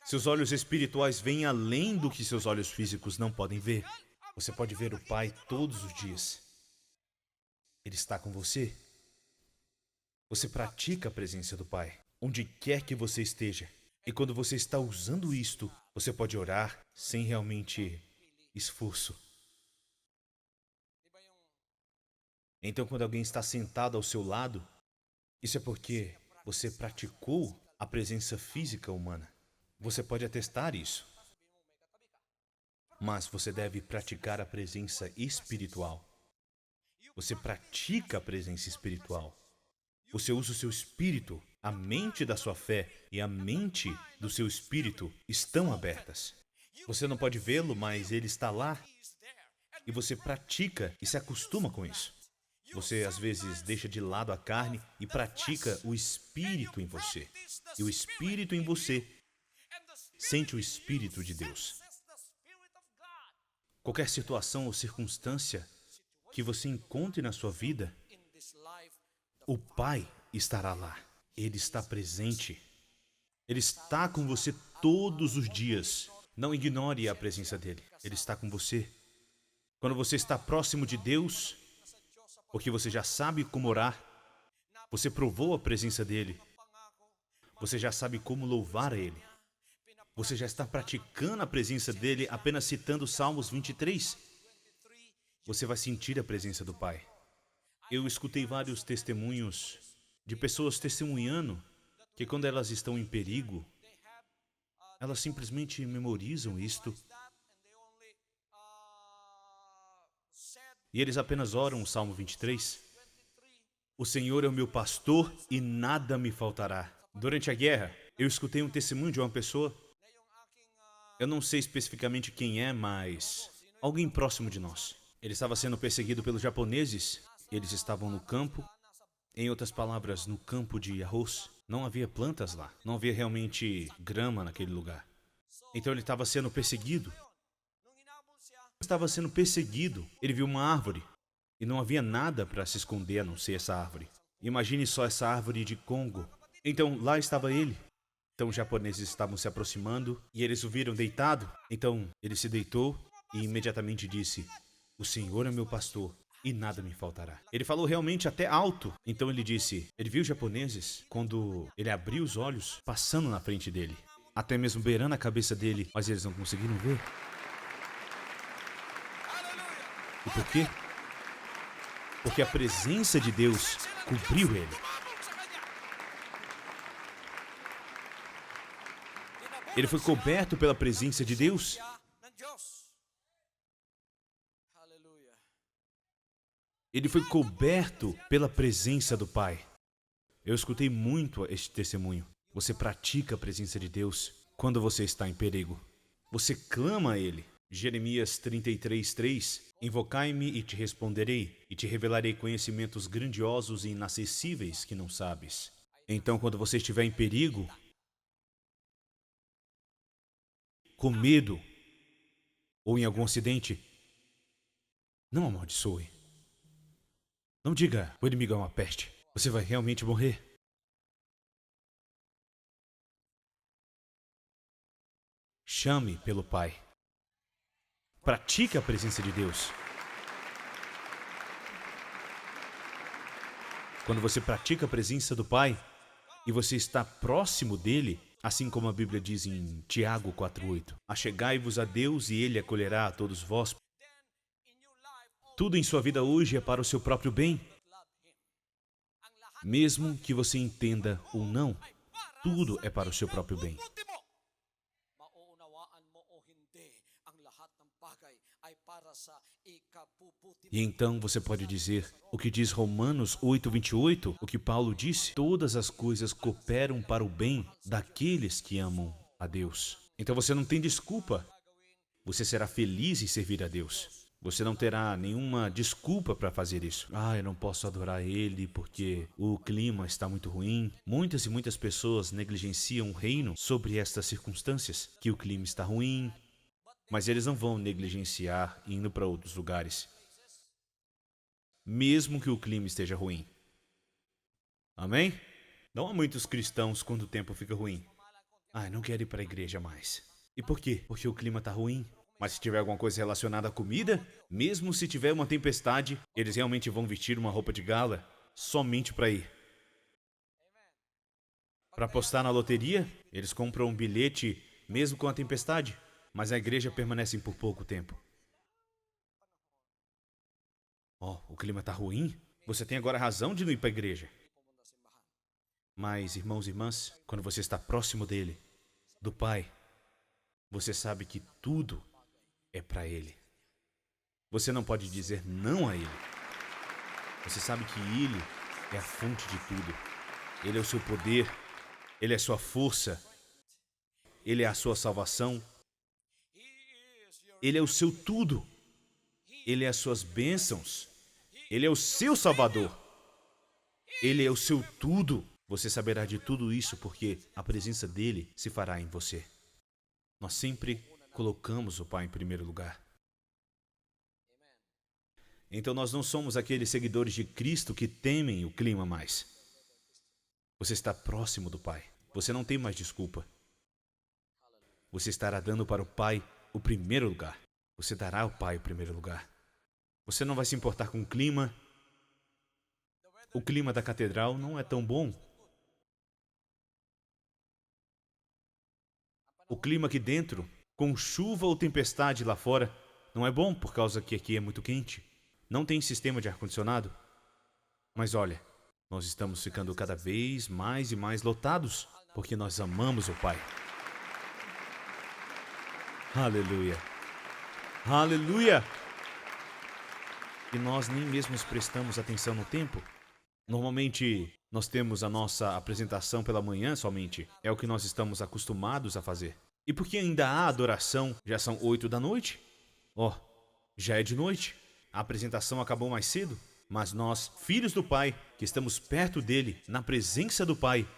Seus olhos espirituais vêm além do que seus olhos físicos não podem ver. Você pode ver o Pai todos os dias. Ele está com você. Você pratica a presença do Pai, onde quer que você esteja. E quando você está usando isto, você pode orar sem realmente esforço. Então, quando alguém está sentado ao seu lado, isso é porque você praticou a presença física humana. Você pode atestar isso. Mas você deve praticar a presença espiritual. Você pratica a presença espiritual. Você usa o seu espírito, a mente da sua fé e a mente do seu espírito estão abertas. Você não pode vê-lo, mas ele está lá. E você pratica e se acostuma com isso. Você, às vezes, deixa de lado a carne e pratica o Espírito em você. E o Espírito em você sente o Espírito de Deus. Qualquer situação ou circunstância que você encontre na sua vida, o Pai estará lá. Ele está presente. Ele está com você todos os dias. Não ignore a presença dele. Ele está com você. Quando você está próximo de Deus, porque você já sabe como orar, você provou a presença dele, você já sabe como louvar a ele, você já está praticando a presença dele apenas citando Salmos 23, você vai sentir a presença do Pai. Eu escutei vários testemunhos de pessoas testemunhando que quando elas estão em perigo, elas simplesmente memorizam isto e eles apenas oram o Salmo 23. O Senhor é o meu pastor e nada me faltará. Durante a guerra, eu escutei um testemunho de uma pessoa. Eu não sei especificamente quem é, mas alguém próximo de nós. Ele estava sendo perseguido pelos japoneses. Eles estavam no campo. Em outras palavras, no campo de arroz. Não havia plantas lá. Não havia realmente grama naquele lugar. Então ele estava sendo perseguido. Ele viu uma árvore e não havia nada para se esconder a não ser essa árvore. Imagine só essa árvore de Congo. Então lá estava ele. Então os japoneses estavam se aproximando e eles o viram deitado. Então ele se deitou e imediatamente disse: "O Senhor é meu pastor e nada me faltará." Ele falou realmente até alto. Então ele disse, ele viu os japoneses quando ele abriu os olhos passando na frente dele, até mesmo beirando a cabeça dele, mas eles não conseguiram ver. E por quê? Porque a presença de Deus cobriu ele. Ele foi coberto pela presença de Deus. Ele foi coberto pela presença do Pai. Eu escutei muito este testemunho. Você pratica a presença de Deus quando você está em perigo. Você clama a Ele. Jeremias 33:3. Invocai-me e te responderei, e te revelarei conhecimentos grandiosos e inacessíveis que não sabes. Então, quando você estiver em perigo, com medo, ou em algum acidente, não amaldiçoe. Não diga, o inimigo é uma peste. Você vai realmente morrer. Chame pelo Pai. Pratique a presença de Deus. Quando você pratica a presença do Pai e você está próximo dele, assim como a Bíblia diz em Tiago 4:8, achegai-vos a Deus e ele acolherá a todos vós. Tudo em sua vida hoje é para o seu próprio bem. Mesmo que você entenda ou não, tudo é para o seu próprio bem. E então você pode dizer o que diz Romanos 8:28, o que Paulo disse: todas as coisas cooperam para o bem daqueles que amam a Deus. Então você não tem desculpa. Você será feliz em servir a Deus. Você não terá nenhuma desculpa para fazer isso. Eu não posso adorar Ele porque o clima está muito ruim. Muitas e muitas pessoas negligenciam o reino sobre estas circunstâncias, que o clima está ruim, mas eles não vão negligenciar indo para outros lugares, mesmo que o clima esteja ruim. Amém? Não há muitos cristãos quando o tempo fica ruim. Não quero ir para a igreja mais. E por quê? Porque o clima está ruim. Mas se tiver alguma coisa relacionada à comida, mesmo se tiver uma tempestade, eles realmente vão vestir uma roupa de gala somente para ir. Para apostar na loteria, eles compram um bilhete mesmo com a tempestade, mas a igreja permanece por pouco tempo. O clima está ruim? Você tem agora razão de não ir para a igreja. Mas, irmãos e irmãs, quando você está próximo dele, do Pai, você sabe que tudo é para Ele. Você não pode dizer não a Ele. Você sabe que Ele é a fonte de tudo. Ele é o seu poder, Ele é a sua força, Ele é a sua salvação, Ele é o seu tudo, Ele é as suas bênçãos, Ele é o seu Salvador, Ele é o seu tudo. Você saberá de tudo isso porque a presença dEle se fará em você. Nós sempre colocamos o Pai em primeiro lugar. Então nós não somos aqueles seguidores de Cristo que temem o clima mais. Você está próximo do Pai. Você não tem mais desculpa. Você estará dando para o Pai o primeiro lugar. Você dará ao Pai o primeiro lugar. Você não vai se importar com o clima. O clima da catedral não é tão bom. O clima aqui dentro, com chuva ou tempestade lá fora, não é bom por causa que aqui é muito quente. Não tem sistema de ar-condicionado. Mas olha, nós estamos ficando cada vez mais e mais lotados, porque nós amamos o Pai. Aleluia! Aleluia! E nós nem mesmo prestamos atenção no tempo. Normalmente, nós temos a nossa apresentação pela manhã somente. É o que nós estamos acostumados a fazer. E porque ainda há adoração, já são 8 da noite. Já é de noite. A apresentação acabou mais cedo. Mas nós, filhos do Pai, que estamos perto dele, na presença do Pai,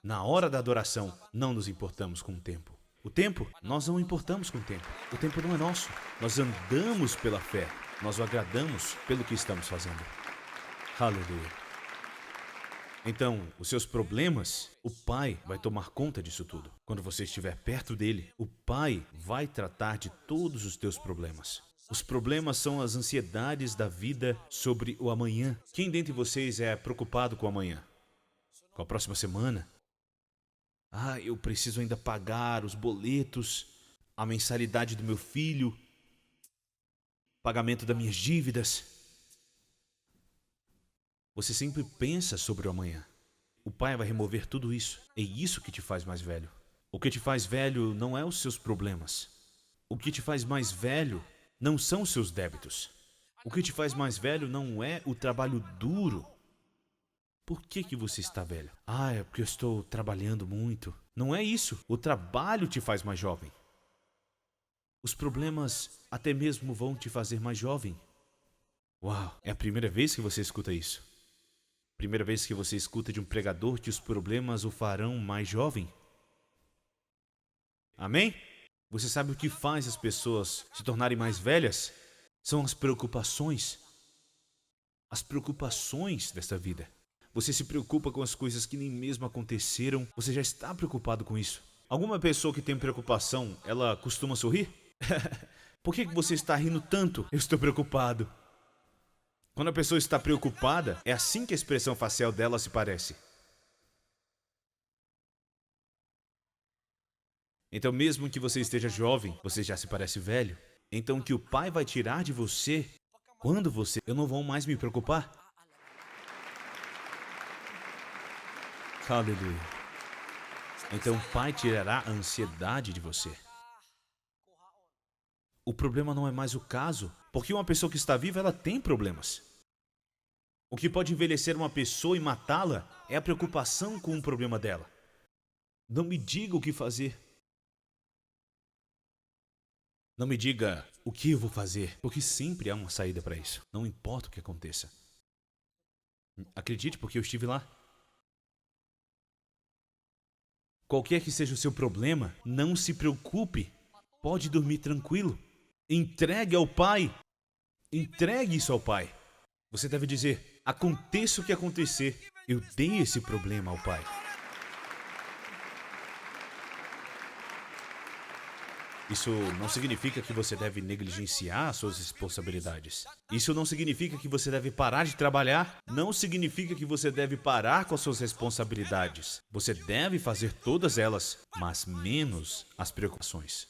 na hora da adoração, não nos importamos com o tempo. O tempo, nós não importamos com o tempo. O tempo não é nosso. Nós andamos pela fé. Nós o agradamos pelo que estamos fazendo. Aleluia! Então, os seus problemas, o Pai vai tomar conta disso tudo. Quando você estiver perto dele, o Pai vai tratar de todos os teus problemas. Os problemas são as ansiedades da vida sobre o amanhã. Quem dentre vocês é preocupado com o amanhã? Com a próxima semana? Eu preciso ainda pagar os boletos, a mensalidade do meu filho. pagamento das minhas dívidas. Você sempre pensa sobre o amanhã. O Pai vai remover tudo isso. É isso que te faz mais velho. O que te faz velho não é os seus problemas. O que te faz mais velho não são os seus débitos. O que te faz mais velho não é o trabalho duro. Por que você está velho? Ah, é porque eu estou trabalhando muito. Não é isso. O trabalho te faz mais jovem. Os problemas até mesmo vão te fazer mais jovem. Uau, é a primeira vez que você escuta isso. Primeira vez que você escuta de um pregador que os problemas o farão mais jovem. Amém? Você sabe o que faz as pessoas se tornarem mais velhas? São as preocupações. As preocupações desta vida. Você se preocupa com as coisas que nem mesmo aconteceram. Você já está preocupado com isso. Alguma pessoa que tem preocupação, ela costuma sorrir? Por que você está rindo tanto? Eu estou preocupado. Quando a pessoa está preocupada, é assim que a expressão facial dela se parece. Então, mesmo que você esteja jovem, você já se parece velho. Então, o que o Pai vai tirar de você, quando você... Eu não vou mais me preocupar. Aleluia. Então, o Pai tirará a ansiedade de você. O problema não é mais o caso, porque uma pessoa que está viva, ela tem problemas. O que pode envelhecer uma pessoa e matá-la é a preocupação com o problema dela. Não me diga o que fazer. Não me diga o que eu vou fazer, porque sempre há uma saída para isso. Não importa o que aconteça. Acredite, porque eu estive lá. Qualquer que seja o seu problema, não se preocupe. Pode dormir tranquilo. Entregue ao Pai. Entregue isso ao Pai. Você deve dizer, aconteça o que acontecer, eu dei esse problema ao Pai. Isso não significa que você deve negligenciar suas responsabilidades. Isso não significa que você deve parar de trabalhar. Não significa que você deve parar com as suas responsabilidades. Você deve fazer todas elas, mas menos as preocupações.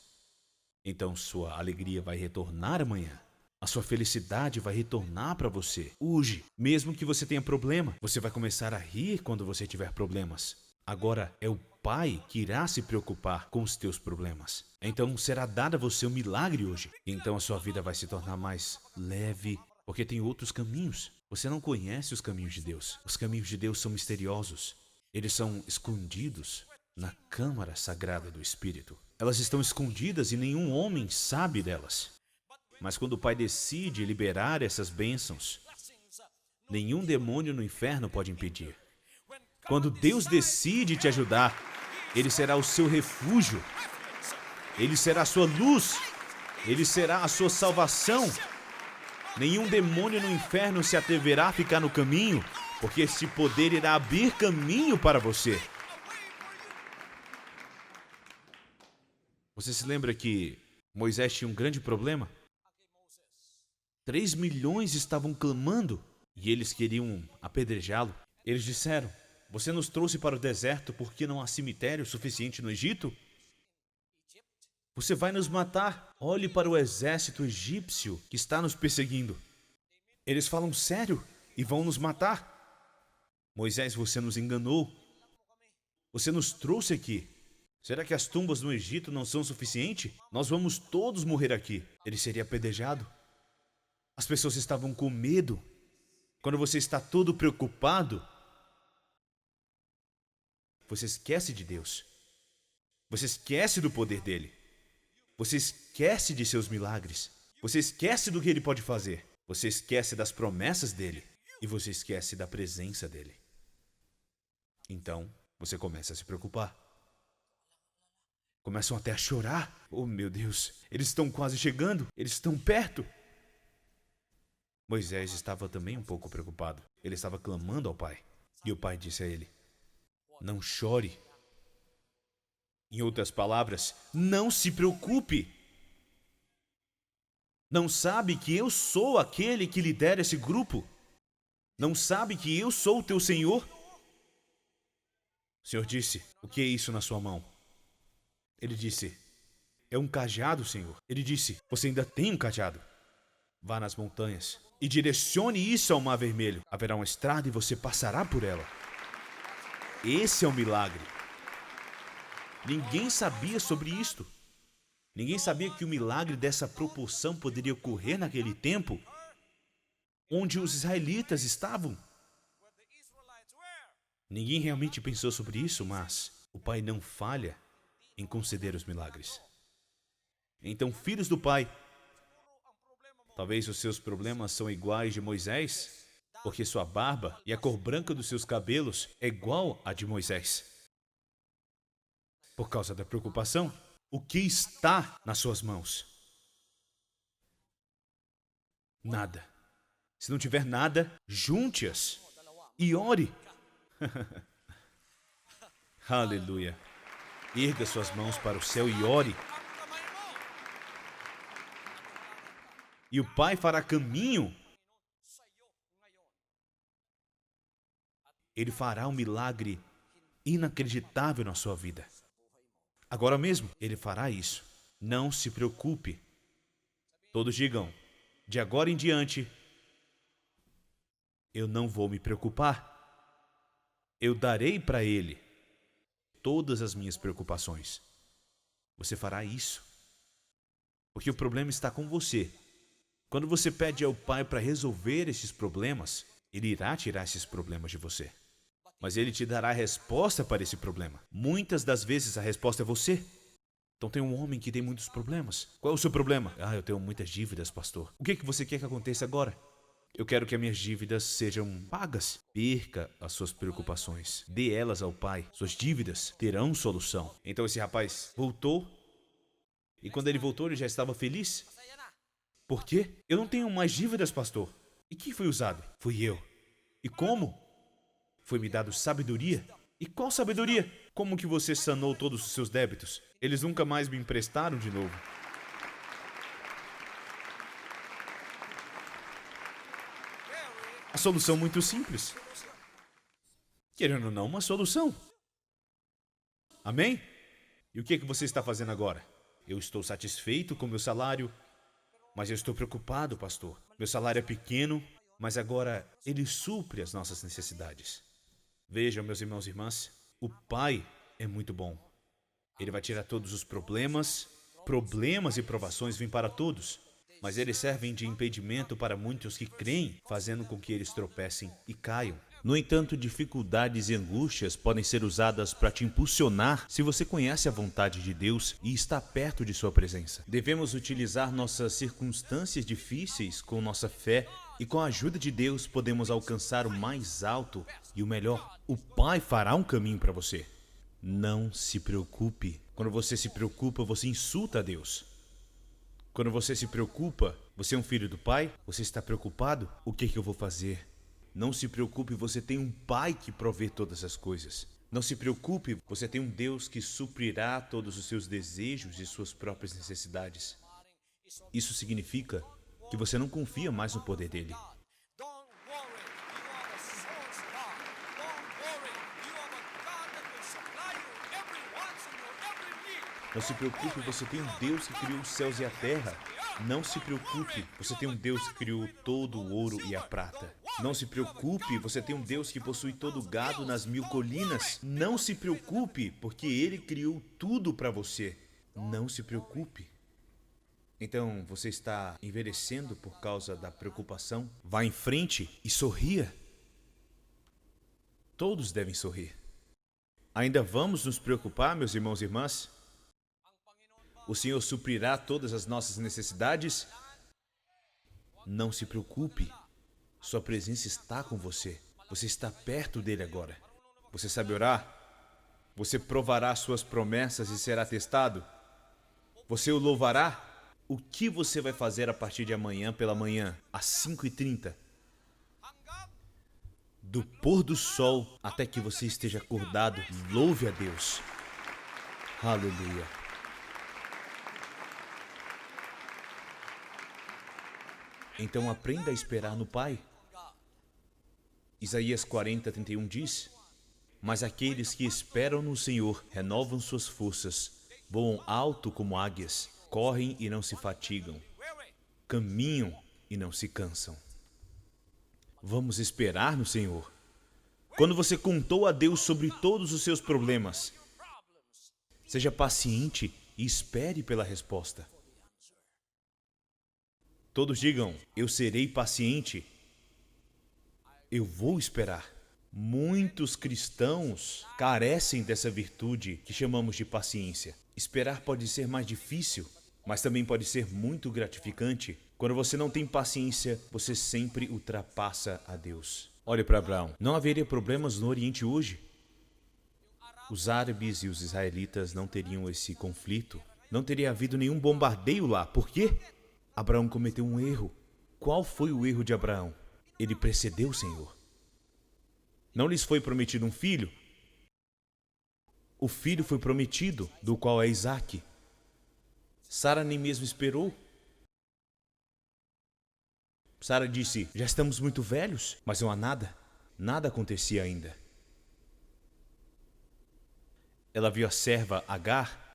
Então sua alegria vai retornar amanhã. A sua felicidade vai retornar para você hoje. Mesmo que você tenha problema, você vai começar a rir quando você tiver problemas. Agora é o Pai que irá se preocupar com os teus problemas. Então será dado a você um milagre hoje. Então a sua vida vai se tornar mais leve, porque tem outros caminhos. Você não conhece os caminhos de Deus. Os caminhos de Deus são misteriosos. Eles são escondidos na câmara sagrada do Espírito. Elas estão escondidas e nenhum homem sabe delas. Mas quando o Pai decide liberar essas bênçãos, nenhum demônio no inferno pode impedir. Quando Deus decide te ajudar, Ele será o seu refúgio. Ele será a sua luz. Ele será a sua salvação. Nenhum demônio no inferno se atreverá a ficar no caminho, porque esse poder irá abrir caminho para você. Você se lembra que Moisés tinha um grande problema? 3 milhões estavam clamando e eles queriam apedrejá-lo. Eles disseram, você nos trouxe para o deserto porque não há cemitério suficiente no Egito? Você vai nos matar. Olhe para o exército egípcio que está nos perseguindo. Eles falam sério e vão nos matar. Moisés, você nos enganou. Você nos trouxe aqui. Será que as tumbas no Egito não são suficientes? Nós vamos todos morrer aqui. Ele seria apedrejado. As pessoas estavam com medo. Quando você está todo preocupado, você esquece de Deus. Você esquece do poder dele. Você esquece de seus milagres. Você esquece do que ele pode fazer. Você esquece das promessas dele. E você esquece da presença dele. Então, você começa a se preocupar. Começam até a chorar. Oh, meu Deus, eles estão quase chegando. Eles estão perto. Moisés estava também um pouco preocupado. Ele estava clamando ao Pai. E o Pai disse a ele, não chore. Em outras palavras, não se preocupe. Não sabe que eu sou aquele que lidera esse grupo? Não sabe que eu sou o teu Senhor? O Senhor disse, o que é isso na sua mão? Ele disse, é um cajado, Senhor. Ele disse, você ainda tem um cajado. Vá nas montanhas e direcione isso ao Mar Vermelho. Haverá uma estrada e você passará por ela. Esse é o milagre. Ninguém sabia sobre isto. Ninguém sabia que o milagre dessa proporção poderia ocorrer naquele tempo onde os israelitas estavam. Ninguém realmente pensou sobre isso, mas o Pai não falha em conceder os milagres. Então, filhos do Pai, talvez os seus problemas são iguais de Moisés, porque sua barba e a cor branca dos seus cabelos é igual à de Moisés. Por causa da preocupação, o que está nas suas mãos? Nada. Se não tiver nada, junte-as e ore. Aleluia. Erga suas mãos para o céu e ore. E o Pai fará caminho. Ele fará um milagre inacreditável na sua vida. Agora mesmo, Ele fará isso. Não se preocupe. Todos digam, de agora em diante, eu não vou me preocupar. Eu darei para Ele todas as minhas preocupações. Você fará isso. Porque o problema está com você. Quando você pede ao Pai para resolver esses problemas, Ele irá tirar esses problemas de você. Mas Ele te dará a resposta para esse problema. Muitas das vezes a resposta é você. Então tem um homem que tem muitos problemas. Qual é o seu problema? Eu tenho muitas dívidas, pastor. O que você quer que aconteça agora? Eu quero que as minhas dívidas sejam pagas. Perca as suas preocupações. Dê elas ao Pai. Suas dívidas terão solução. Então esse rapaz voltou. E quando ele voltou, ele já estava feliz. Por quê? Eu não tenho mais dívidas, pastor. E quem foi usado? Fui eu. E como? Foi-me dado sabedoria. E qual sabedoria? Como que você sanou todos os seus débitos? Eles nunca mais me emprestaram de novo. A solução é muito simples. Querendo ou não, uma solução. Amém? E o que você está fazendo agora? Eu estou satisfeito com meu salário, mas eu estou preocupado, pastor. Meu salário é pequeno, mas agora ele supre as nossas necessidades. Vejam, meus irmãos e irmãs, o Pai é muito bom. Ele vai tirar todos os problemas. Problemas e provações vêm para todos, mas eles servem de impedimento para muitos que creem, fazendo com que eles tropecem e caiam. No entanto, dificuldades e angústias podem ser usadas para te impulsionar se você conhece a vontade de Deus e está perto de sua presença. Devemos utilizar nossas circunstâncias difíceis com nossa fé e com a ajuda de Deus podemos alcançar o mais alto e o melhor. O Pai fará um caminho para você. Não se preocupe. Quando você se preocupa, você insulta a Deus. Quando você se preocupa, você é um filho do Pai? Você está preocupado? O que eu vou fazer? Não se preocupe, você tem um Pai que provê todas as coisas. Não se preocupe, você tem um Deus que suprirá todos os seus desejos e suas próprias necessidades. Isso significa que você não confia mais no poder dele. Não se preocupe, você tem um Deus que criou os céus e a terra. Não se preocupe, você tem um Deus que criou todo o ouro e a prata. Não se preocupe, você tem um Deus que possui todo o gado nas 1000 colinas. Não se preocupe, porque Ele criou tudo para você. Não se preocupe. Então, você está envelhecendo por causa da preocupação? Vá em frente e sorria. Todos devem sorrir. Ainda vamos nos preocupar, meus irmãos e irmãs? O Senhor suprirá todas as nossas necessidades? Não se preocupe. Sua presença está com você. Você está perto dele agora. Você sabe orar? Você provará suas promessas e será testado? Você o louvará? O que você vai fazer a partir de amanhã pela manhã, às 5h30? Do pôr do sol até que você esteja acordado, louve a Deus. Aleluia. Então aprenda a esperar no Pai. Isaías 40:31 diz: Mas aqueles que esperam no Senhor renovam suas forças, voam alto como águias, correm e não se fatigam, caminham e não se cansam. Vamos esperar no Senhor. Quando você contou a Deus sobre todos os seus problemas, seja paciente e espere pela resposta. Todos digam: eu serei paciente. Eu vou esperar. Muitos cristãos carecem dessa virtude que chamamos de paciência. Esperar pode ser mais difícil, mas também pode ser muito gratificante. Quando você não tem paciência, você sempre ultrapassa a Deus. Olhe para Abraão. Não haveria problemas no Oriente hoje. Os árabes e os israelitas não teriam esse conflito. Não teria havido nenhum bombardeio lá. Por quê? Abraão cometeu um erro. Qual foi o erro de Abraão? Ele precedeu o Senhor. Não lhes foi prometido um filho? O filho foi prometido, do qual é Isaque. Sara nem mesmo esperou. Sara disse: já estamos muito velhos, mas não há nada. Nada acontecia ainda. Ela viu a serva Agar.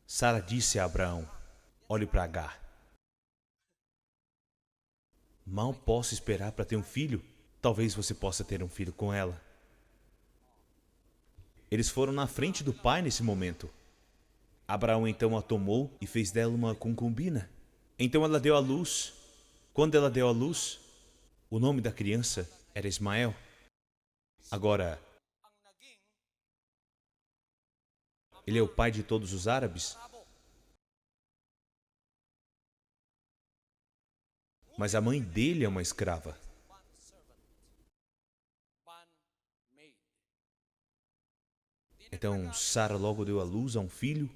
Sara disse a Abraão: olhe para Agar. Mal posso esperar para ter um filho. Talvez você possa ter um filho com ela. Eles foram na frente do pai nesse momento. Abraão então a tomou e fez dela uma concubina. Então ela deu à luz. Quando ela deu à luz, o nome da criança era Ismael. Agora, ele é o pai de todos os árabes? Mas a mãe dele é uma escrava. Então Sara logo deu à luz a um filho,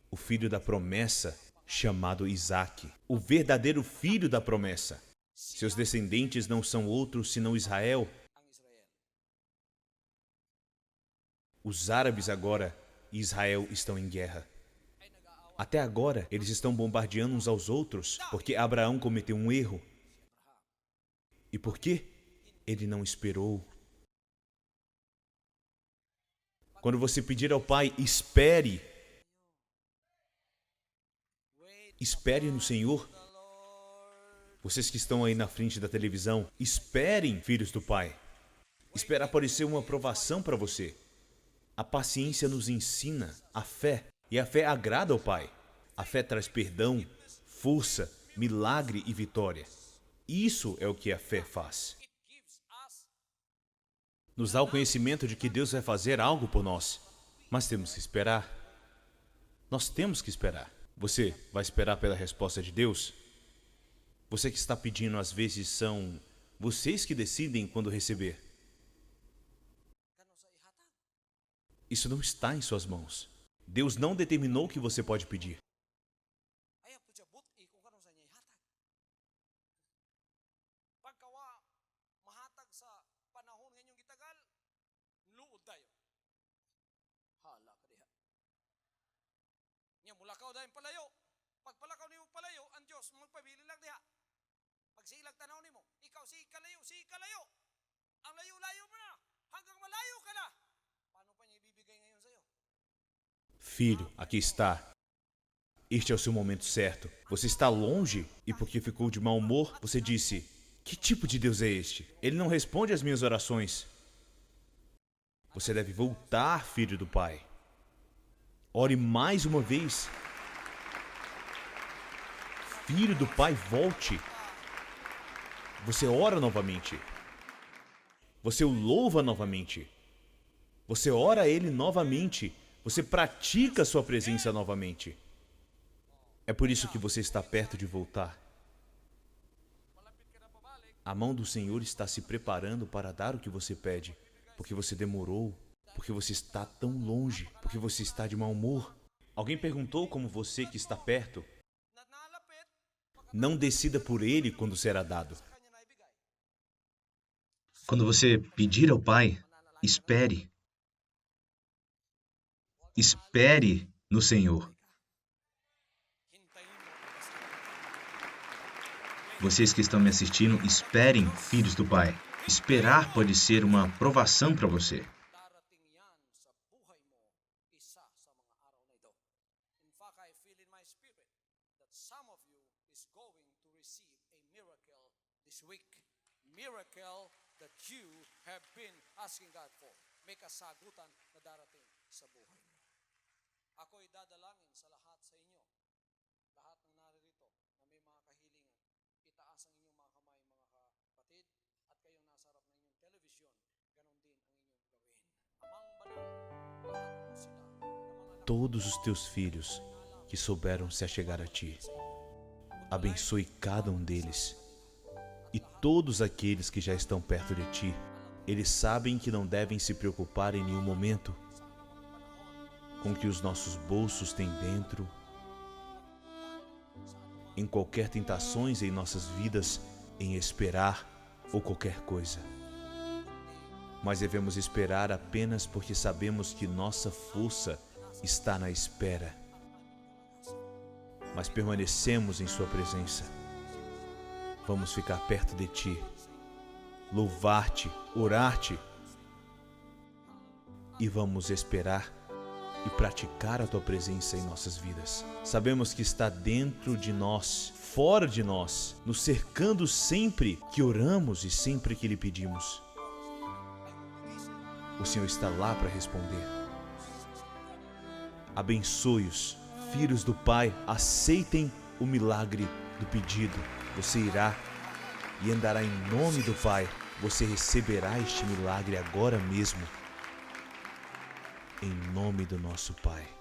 o filho da promessa, chamado Isaque, o verdadeiro filho da promessa. Seus descendentes não são outros senão Israel. Os árabes agora e Israel estão em guerra. Até agora, eles estão bombardeando uns aos outros porque Abraão cometeu um erro. E por quê? Ele não esperou. Quando você pedir ao Pai, espere. Espere no Senhor. Vocês que estão aí na frente da televisão, esperem, filhos do Pai. Esperar pode ser uma provação para você. A paciência nos ensina a fé. E a fé agrada ao Pai. A fé traz perdão, força, milagre e vitória. Isso é o que a fé faz. Nos dá o conhecimento de que Deus vai fazer algo por nós. Mas temos que esperar. Nós temos que esperar. Você vai esperar pela resposta de Deus? Você que está pedindo, às vezes, são vocês que decidem quando receber. Isso não está em suas mãos. Deus não determinou o que você pode pedir. Filho, aqui está. Este é o seu momento certo. Você está longe e porque ficou de mau humor, você disse: que tipo de Deus é este? Ele não responde às minhas orações. Você deve voltar, filho do Pai. Ore mais uma vez. Filho do Pai, volte. Você ora novamente. Você o louva novamente. Você ora a Ele novamente. Você pratica a sua presença novamente. É por isso que você está perto de voltar. A mão do Senhor está se preparando para dar o que você pede, porque você demorou, porque você está tão longe, porque você está de mau humor. Alguém perguntou como você que está perto? Não decida por Ele quando será dado. Quando você pedir ao Pai, espere. Espere no Senhor. Vocês que estão me assistindo, esperem, filhos do Pai. Esperar pode ser uma provação para você. some of you is going to receive a miracle this week. Miracle that you have been asking God for. May kasagutan na darating sa buhay mo. Ako'y dadalangin sa lahat sa inyo. Lahat ng naririto na may mga kahilingan. Itaas ang inyong mga kamay, mga kapatid, at kayong nasa harap ng inyong television, ganon din ang inyong gawin. Amang banal, lahat po sila na mga Todos os teus filhos que souberam se achegar a ti, abençoe cada um deles. E todos aqueles que já estão perto de ti, eles sabem que não devem se preocupar em nenhum momento com o que os nossos bolsos têm dentro, em qualquer tentações em nossas vidas, em esperar ou qualquer coisa. Mas devemos esperar apenas porque sabemos que nossa força está na espera. Mas permanecemos em sua presença. Vamos ficar perto de ti, louvar-te, orar-te, e vamos esperar e praticar a tua presença em nossas vidas. Sabemos que está dentro de nós, fora de nós, nos cercando sempre que oramos e sempre que lhe pedimos. O Senhor está lá para responder. Abençoe-os, filhos do Pai, aceitem o milagre do pedido. Você irá e andará em nome do Pai. Você receberá este milagre agora mesmo. Em nome do nosso Pai.